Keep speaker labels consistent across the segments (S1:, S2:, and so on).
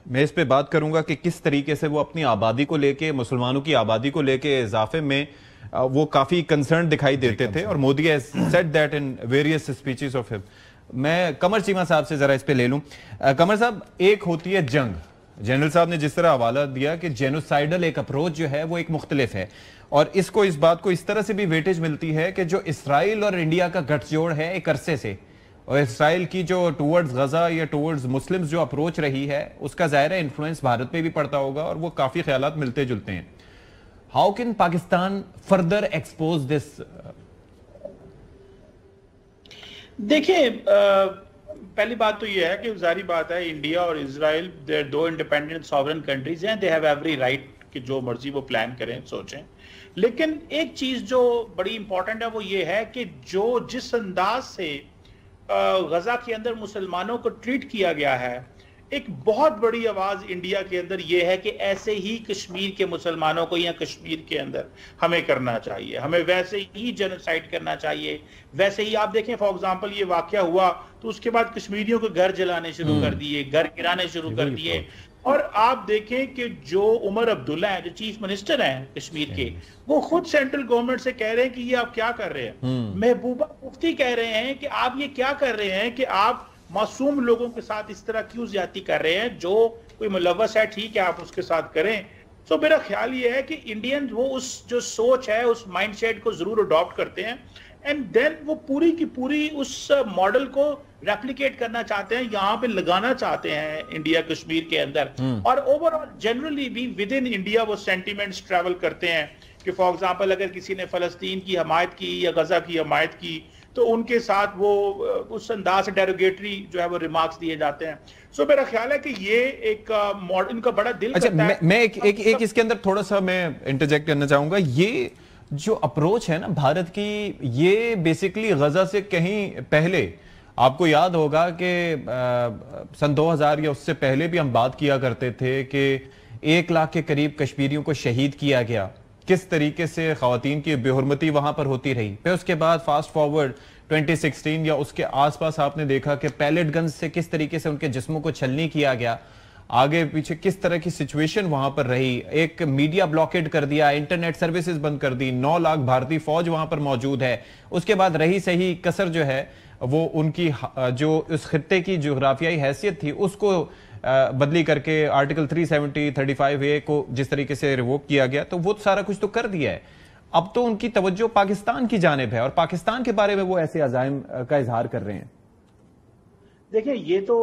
S1: मैं इस पे बात करूंगा कि किस तरीके से वो अपनी आबादी को लेके, मुसलमानों की आबादी को लेके इजाफे में वो काफी कंसर्न दिखाई देते थे, और Modi has said that in various speeches of him. मैं कमर चीमा साहब से जरा इस पे ले लूं। कमर साहब, एक होती है जंग, जनरल साहब ने जिस तरह हवाला दिया कि जेनोसाइडल एक अप्रोच जो है वो एक मुख्तलिफ है, और इसको, इस बात को इस तरह से भी वेटेज मिलती है कि जो इसराइल और इंडिया का गठजोड़ है एक अरसे से, और इसराइल की जो टूवर्ड्स गजा या टूवर्ड्स मुस्लिम्स जो अप्रोच रही है उसका ज़ाहिर है इन्फ्लुएंस भारत पे भी पड़ता होगा, और वो काफ़ी ख्यालात मिलते जुलते हैं। How can Pakistan further expose this?
S2: देखिए, पहली बात तो यह है कि जारी बात है, इंडिया और इजराइल दे दो इंडिपेंडेंट सॉवरेन कंट्रीज हैं, दे हैव एवरी राइट कि जो मर्जी वो प्लान करें, सोचें। लेकिन एक चीज जो बड़ी इंपॉर्टेंट है वो ये है कि जो जिस अंदाज से गजा के अंदर मुसलमानों को ट्रीट किया गया है, एक बहुत बड़ी आवाज इंडिया के अंदर यह है कि ऐसे ही कश्मीर के मुसलमानों को या कश्मीर के अंदर हमें करना चाहिए, हमें वैसे ही जेनोसाइड करना चाहिए। वैसे ही आप देखें, फॉर एग्जांपल ये वाकया हुआ तो उसके बाद कश्मीरियों को घर जलाने शुरू कर दिए, घर गिराने शुरू कर दिए। और आप देखें कि जो उमर अब्दुल्ला है, जो चीफ मिनिस्टर हैं कश्मीर के, वो खुद सेंट्रल गवर्नमेंट से कह रहे हैं कि ये आप क्या कर रहे हैं। महबूबा मुफ्ती कह रहे हैं कि आप ये क्या कर रहे हैं कि आप मासूम लोगों के साथ इस तरह क्यों ज्यादती कर रहे हैं, जो कोई मुलव्वस है ठीक है आप उसके साथ करें। तो मेरा ख्याल ये है कि इंडियन वो उस जो सोच है, उस माइंडसेट को जरूर अडॉप्ट करते हैं, एंड देन वो पूरी की पूरी उस मॉडल को रेप्लिकेट करना चाहते हैं, यहाँ पे लगाना चाहते हैं इंडिया कश्मीर के अंदर। और ओवरऑल जनरली भी विद इन इंडिया वो सेंटिमेंट्स ट्रैवल करते हैं कि फॉर एग्जांपल अगर किसी ने फलस्तीन की हमायत की या गजा की हमायत की तो उनके साथ वो उस अंदाज से डेरोगेटरी जो है वो रिमार्क्स दिए जाते हैं। सो मेरा ख्याल है कि ये एक मॉडर्न का बड़ा दिल
S1: अच्छा,
S2: करता है।
S1: मैं एक इसके अंदर थोड़ा सा मैं इंटरजेक्ट करना चाहूंगा। ये जो अप्रोच है ना भारत की, ये बेसिकली गजा से कहीं पहले, आपको याद होगा कि सन 2000 या उससे पहले भी हम बात किया करते थे कि 1 लाख के करीब कश्मीरियों को शहीद किया गया, किस तरीके से खवातीन की बेहुरमती वहां पर होती रही। फिर उसके बाद फास्ट फॉरवर्ड 2016 या उसके आसपास आपने देखा कि पैलेट गन्स से किस तरीके से उनके जिस्मों को छलनी किया गया, आगे पीछे किस तरह की सिचुएशन वहां पर रही, एक मीडिया ब्लॉकेड कर दिया, इंटरनेट सर्विसेज बंद कर दी, 9 लाख भारतीय फौज वहां पर मौजूद है। उसके बाद रही सही कसर जो है वो उनकी जो उस खित्ते की जोग्राफियाई हैसियत थी उसको बदली करके आर्टिकल 370 35A को जिस तरीके से रिवोक किया गया, तो वो सारा कुछ तो कर दिया है। अब तो उनकी तवज्जो पाकिस्तान की जानिब है और पाकिस्तान के बारे में वो ऐसे अज़ाइम का इजहार कर रहे हैं।
S2: देखिए, ये तो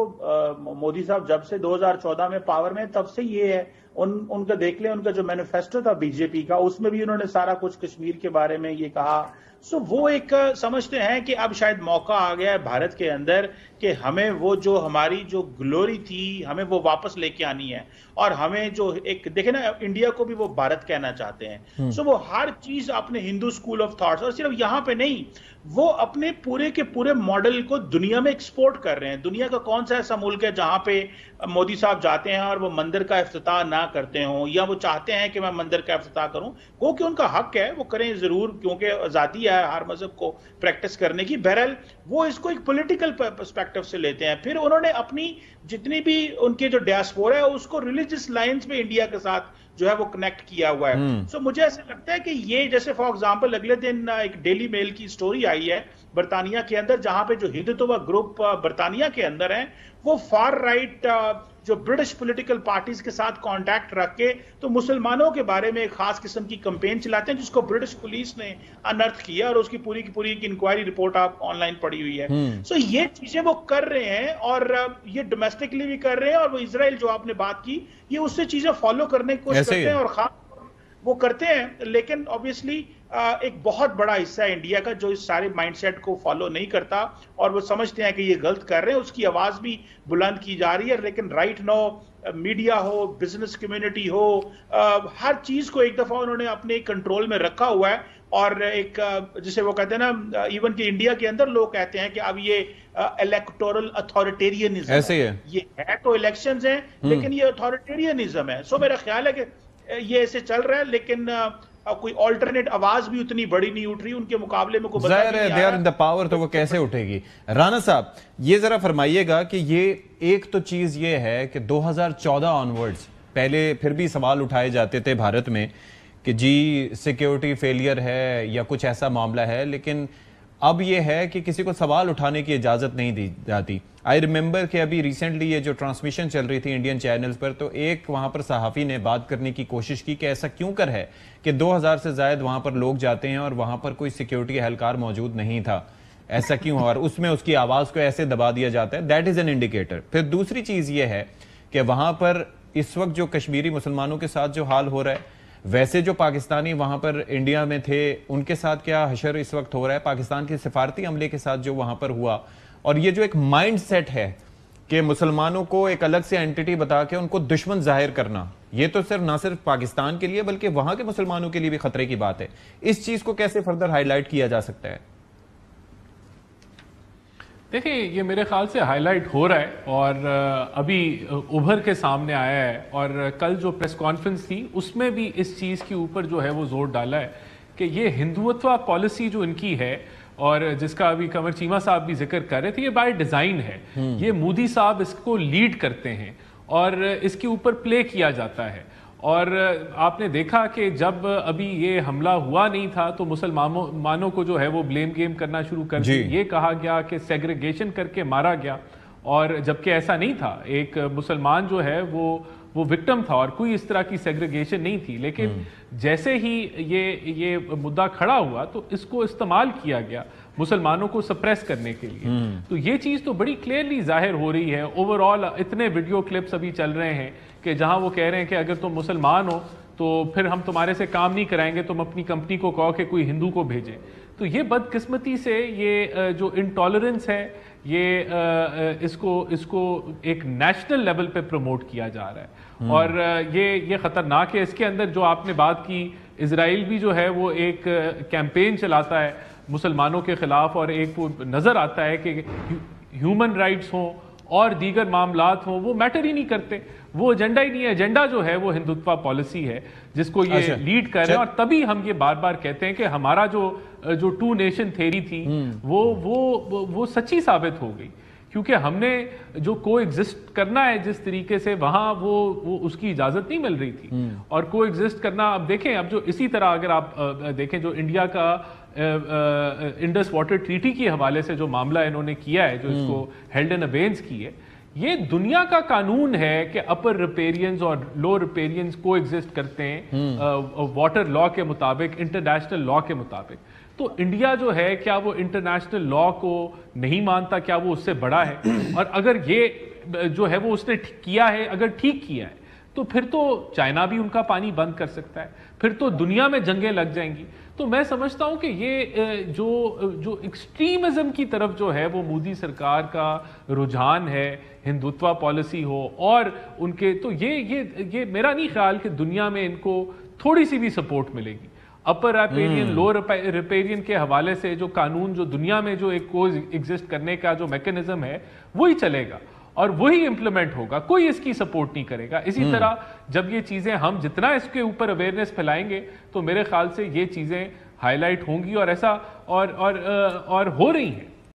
S2: मोदी साहब जब से 2014 में पावर में, तब से ये है। उनका देख लें, उनका जो मैनिफेस्टो था बीजेपी का, उसमें भी उन्होंने सारा कुछ कश्मीर के बारे में ये कहा। सो वो एक समझते हैं कि अब शायद मौका आ गया है भारत के अंदर कि हमें वो जो हमारी जो ग्लोरी थी हमें वो वापस लेके आनी है, और हमें जो एक देखे ना, इंडिया को भी वो भारत कहना चाहते हैं। सो वो हर चीज अपने हिंदू स्कूल ऑफ थॉट्स, और सिर्फ यहाँ पे नहीं, वो अपने पूरे के पूरे मॉडल को दुनिया में एक्सपोर्ट कर रहे हैं। दुनिया का कौन सा ऐसा मुल्क है जहां पे मोदी साहब जाते हैं और वो मंदिर का इफ्तिताह ना करते हों, या वो चाहते हैं कि मैं मंदिर का इफ्तिताह करूं, क्योंकि उनका हक है, वो करें जरूर, क्योंकि आजादी है हर मजहब को प्रैक्टिस करने की। बहरहाल वो इसको एक पॉलिटिकल पर्सपेक्टिव से लेते हैं। फिर उन्होंने अपनी जितनी भी उनके जो डियास्पोरा है उसको रिलीजियस लाइंस में इंडिया के साथ जो है वो कनेक्ट किया हुआ है। सो मुझे ऐसा लगता है कि ये, जैसे फॉर एग्जांपल अगले दिन एक डेली मेल की स्टोरी आई है बरतानिया के अंदर, जहां पे जो हिंदुत्व ग्रुप बरतानिया के अंदर है वो फार राइट जो ब्रिटिश पॉलिटिकल पार्टीज के साथ कांटेक्ट रख के तो मुसलमानों के बारे में एक खास किस्म की कैंपेन चलाते हैं, जिसको ब्रिटिश पुलिस ने अनर्थ किया, और उसकी पूरी की पूरी एक इंक्वायरी रिपोर्ट आप ऑनलाइन पड़ी हुई है। सो ये चीजें वो कर रहे हैं, और ये डोमेस्टिकली भी कर रहे हैं, और वो इजराइल जो आपने बात की, ये उससे चीजें फॉलो करने की कोशिश करते हैं, और खास वो करते हैं। लेकिन ऑब्वियसली एक बहुत बड़ा हिस्सा है इंडिया का जो इस सारे माइंडसेट को फॉलो नहीं करता, और वो समझते हैं कि ये गलत कर रहे हैं। उसकी आवाज भी बुलंद की जा रही है, लेकिन राइट नाउ मीडिया हो, बिजनेस कम्युनिटी हो, हर चीज को एक दफा उन्होंने अपने कंट्रोल में रखा हुआ है। और एक जिसे वो कहते हैं ना, इवन कि इंडिया के अंदर लोग कहते हैं कि अब ये इलेक्टोरल अथॉरिटेरियनिज्म
S1: ऐसे ही है।
S2: ये है तो इलेक्शंस हैं, लेकिन ये अथॉरिटेरियनिज्म है। सो मेरा ख्याल है कि ये ऐसे चल रहा है, लेकिन कोई ऑल्टरनेट आवाज भी उतनी बड़ी नहीं उठ रही उनके मुकाबले में। कोई
S1: जाहिर है they are in the power, तो वो कैसे उठेगी। राणा साहब ये जरा फरमाइएगा कि ये एक तो चीज ये है कि 2014 ऑनवर्ड्स पहले फिर भी सवाल उठाए जाते थे भारत में कि जी सिक्योरिटी फेलियर है या कुछ ऐसा मामला है, लेकिन अब ये है कि किसी को सवाल उठाने की इजाजत नहीं दी जाती। आई रिमेंबर कि अभी रिसेंटली ये जो ट्रांसमिशन चल रही थी इंडियन चैनल्स पर, तो एक वहां पर सहाफी ने बात करने की कोशिश की कि ऐसा क्यों कर है कि 2000 से ज्यादा वहां पर लोग जाते हैं और वहां पर कोई सिक्योरिटी एहलकार मौजूद नहीं था, ऐसा क्यों? और उसमें उसकी आवाज को ऐसे दबा दिया जाता है, दैट इज एन इंडिकेटर। फिर दूसरी चीज ये है कि वहां पर इस वक्त जो कश्मीरी मुसलमानों के साथ जो हाल हो रहा है, वैसे जो पाकिस्तानी वहां पर इंडिया में थे उनके साथ क्या हशर इस वक्त हो रहा है, पाकिस्तान के सिफारती अमले के साथ जो वहां पर हुआ, और ये जो एक माइंड सेट है कि मुसलमानों को एक अलग से एंटिटी बता के उनको दुश्मन जाहिर करना, ये तो सिर्फ ना सिर्फ पाकिस्तान के लिए बल्कि वहां के मुसलमानों के लिए भी खतरे की बात है। इस चीज को कैसे फर्दर हाईलाइट किया जा सकता है?
S3: देखिए, ये मेरे ख्याल से हाईलाइट हो रहा है और अभी उभर के सामने आया है, और कल जो प्रेस कॉन्फ्रेंस थी उसमें भी इस चीज़ के ऊपर जो है वो जोर डाला है कि ये हिंदुत्व पॉलिसी जो इनकी है और जिसका अभी कमर चीमा साहब भी जिक्र कर रहे थे, ये बाय डिज़ाइन है। ये मोदी साहब इसको लीड करते हैं और इसके ऊपर प्ले किया जाता है। और आपने देखा कि जब अभी ये हमला हुआ नहीं था तो मुसलमानों को जो है वो ब्लेम गेम करना शुरू कर दी। ये कहा गया कि सेग्रीगेशन करके मारा गया, और जबकि ऐसा नहीं था। एक मुसलमान जो है वो विक्टिम था और कोई इस तरह की सेग्रीगेशन नहीं थी। लेकिन जैसे ही ये मुद्दा खड़ा हुआ तो इसको इस्तेमाल किया गया मुसलमानों को सप्रेस करने के लिए। तो ये चीज़ तो बड़ी क्लियरली जाहिर हो रही है। ओवरऑल इतने वीडियो क्लिप्स अभी चल रहे हैं कि जहां वो कह रहे हैं कि अगर तुम मुसलमान हो तो फिर हम तुम्हारे से काम नहीं कराएंगे, तुम अपनी कंपनी को कहो कि कोई हिंदू को भेजे। तो ये बदकिस्मती से ये जो इंटॉलरेंस है ये इसको एक नेशनल लेवल पे प्रमोट किया जा रहा है और ये खतरनाक है। इसके अंदर जो आपने बात की, इजराइल भी जो है वो एक कैंपेन चलाता है मुसलमानों के खिलाफ, और एक वो नजर आता है कि ह्यूमन राइट्स हों और दीगर मामलात हों, वो मैटर ही नहीं करते, वो एजेंडा ही नहीं है। एजेंडा जो है वो हिंदुत्व पॉलिसी है जिसको ये लीड कर रहे हैं। और तभी हम ये बार बार कहते हैं कि हमारा जो टू नेशन थ्योरी थी वो सच्ची साबित हो गई, क्योंकि हमने जो को एग्जिस्ट करना है जिस तरीके से वहां वो उसकी इजाजत नहीं मिल रही थी। और को एग्जिस्ट करना, अब देखें, अब जो इसी तरह अगर आप देखें जो इंडिया का इंडस वाटर ट्रीटी के हवाले से जो मामला इन्होंने किया है, जो इसको हेल्ड इन अबेंस की है, ये दुनिया का कानून है कि अपर रिपेरियंस और लो रिपेरियंस को एग्जिस्ट करते हैं वाटर लॉ के मुताबिक, इंटरनेशनल लॉ के मुताबिक। तो इंडिया जो है, क्या वो इंटरनेशनल लॉ को नहीं मानता? क्या वो उससे बड़ा है? और अगर ये जो है वो उसने किया है, अगर ठीक किया है, तो फिर तो चाइना भी उनका पानी बंद कर सकता है, फिर तो दुनिया में जंगें लग जाएंगी। तो मैं समझता हूं कि ये जो एक्सट्रीमिज्म की तरफ जो है वो मोदी सरकार का रुझान है, हिंदुत्व पॉलिसी हो और उनके, तो ये मेरा नहीं ख्याल कि दुनिया में इनको थोड़ी सी भी सपोर्ट मिलेगी। अपर रिपेरियन लो रिपेरियन के हवाले से जो कानून, जो दुनिया में जो एक को एग्जिस्ट करने का जो मैकेनिज्म है वही चलेगा और वही इंप्लीमेंट होगा, कोई इसकी सपोर्ट नहीं करेगा। इसी तरह जब ये चीजें, हम जितना इसके ऊपर अवेयरनेस फैलाएंगे तो मेरे ख्याल से ये चीजें हाईलाइट होंगी और ऐसा और हो रही हैं।